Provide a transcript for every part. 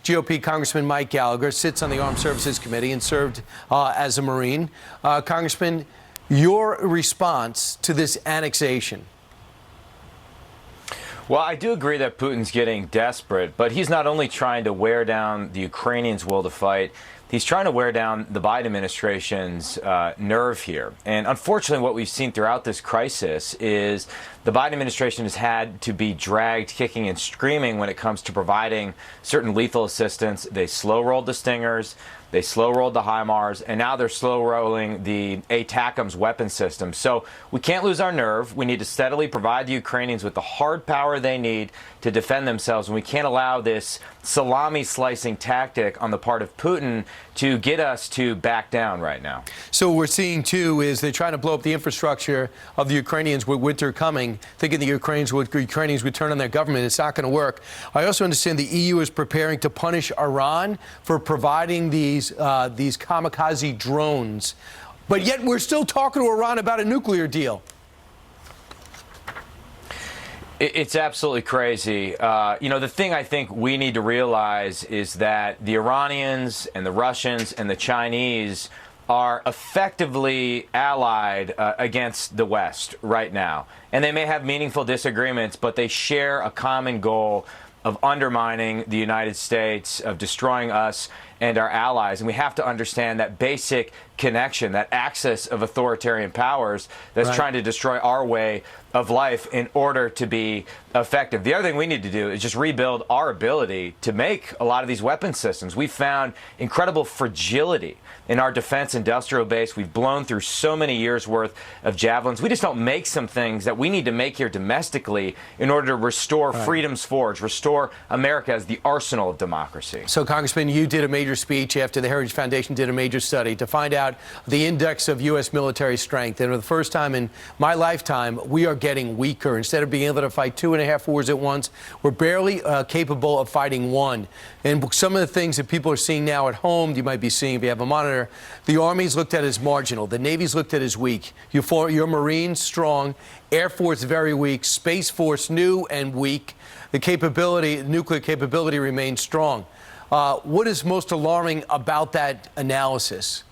GOP Congressman Mike Gallagher sits on the Armed Services Committee and served as a Marine. Congressman, your response to this annexation? Well, I do agree that Putin's getting desperate, but he's not only trying to wear down the Ukrainians' will to fight, he's trying to wear down the Biden administration's nerve here. And unfortunately, what we've seen throughout this crisis is the Biden administration has had to be dragged kicking and screaming when it comes to providing certain lethal assistance. They slow-rolled the Stingers, they slow-rolled the HIMARS, and now they're slow-rolling the ATACMS weapon system. So we can't lose our nerve. We need to steadily provide the Ukrainians with the hard power they need to defend themselves, and we can't allow this salami-slicing tactic on the part of Putin to get us to back down right now. So what we're seeing, too, is they're trying to blow up the infrastructure of the Ukrainians with winter coming, thinking the Ukrainians would turn on their government. It's not going to work. I also understand the EU is preparing to punish Iran for providing these kamikaze drones. But yet we're still talking to Iran about a nuclear deal. It's absolutely crazy. The thing I think we need to realize is that the Iranians and the Russians and the Chinese are effectively allied against the West right now. And they may have meaningful disagreements, but they share a common goal of undermining the United States, of destroying us and our allies. And we have to understand that basic connection, that axis of authoritarian powers that's trying to destroy our way of life in order to be effective. The other thing we need to do is just rebuild our ability to make a lot of these weapon systems. We've found incredible fragility in our defense industrial base. We've blown through so many years worth of javelins. We just don't make some things that we need to make here domestically in order to restore freedom's forge, restore America as the arsenal of democracy. So, Congressman, you did a major speech after the Heritage Foundation did a major study to find out the index of U.S. military strength. And for the first time in my lifetime, we are getting weaker. Instead of being able to fight 2.5 wars at once, we're barely capable of fighting one. And some of the things that people are seeing now at home, you might be seeing if you have a monitor, the Army's looked at as marginal. The Navy's looked at as weak. Your Marines, strong. Air Force, very weak. Space Force, new and weak. The capability, nuclear capability remains strong. What is most alarming about that analysis?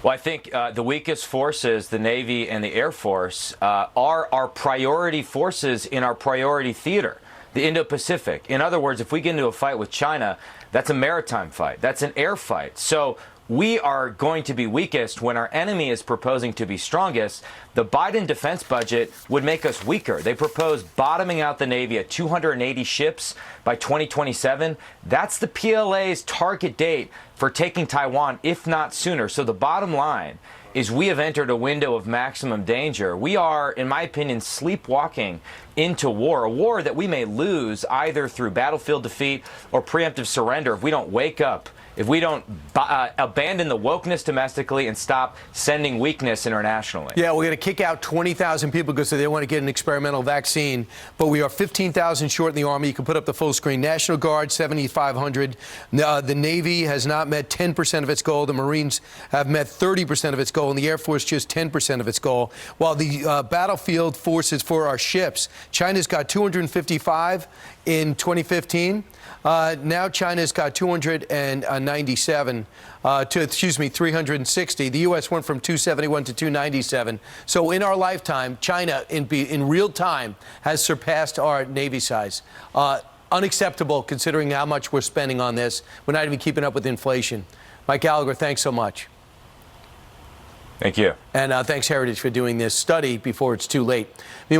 Well, I think the weakest forces, the Navy and the Air Force, are our priority forces in our priority theater, the Indo-Pacific. In other words, if we get into a fight with China, that's a maritime fight. That's an air fight. So we are going to be weakest when our enemy is proposing to be strongest. The Biden defense budget would make us weaker. They propose bottoming out the Navy at 280 ships by 2027. That's the PLA's target date for taking Taiwan, if not sooner. So the bottom line is we have entered a window of maximum danger. We are, in my opinion, sleepwalking into war, a war that we may lose either through battlefield defeat or preemptive surrender if we don't wake up, if we don't abandon the wokeness domestically and stop sending weakness internationally. Yeah, we're going to kick out 20,000 people because they want to get an experimental vaccine. But we are 15,000 short in the Army. You can put up the full screen. National Guard, 7,500. The Navy has not met 10% of its goal. The Marines have met 30% of its goal. And the Air Force just 10% of its goal. While the battlefield forces for our ships, China's got 255 in 2015. Now China's got 297, 360. The U.S. went from 271 to 297. So in our lifetime, China, in real time, has surpassed our Navy size. Unacceptable considering how much we're spending on this. We're not even keeping up with inflation. Mike Gallagher, thanks so much. Thank you. And thanks, Heritage, for doing this study before it's too late. Meanwhile,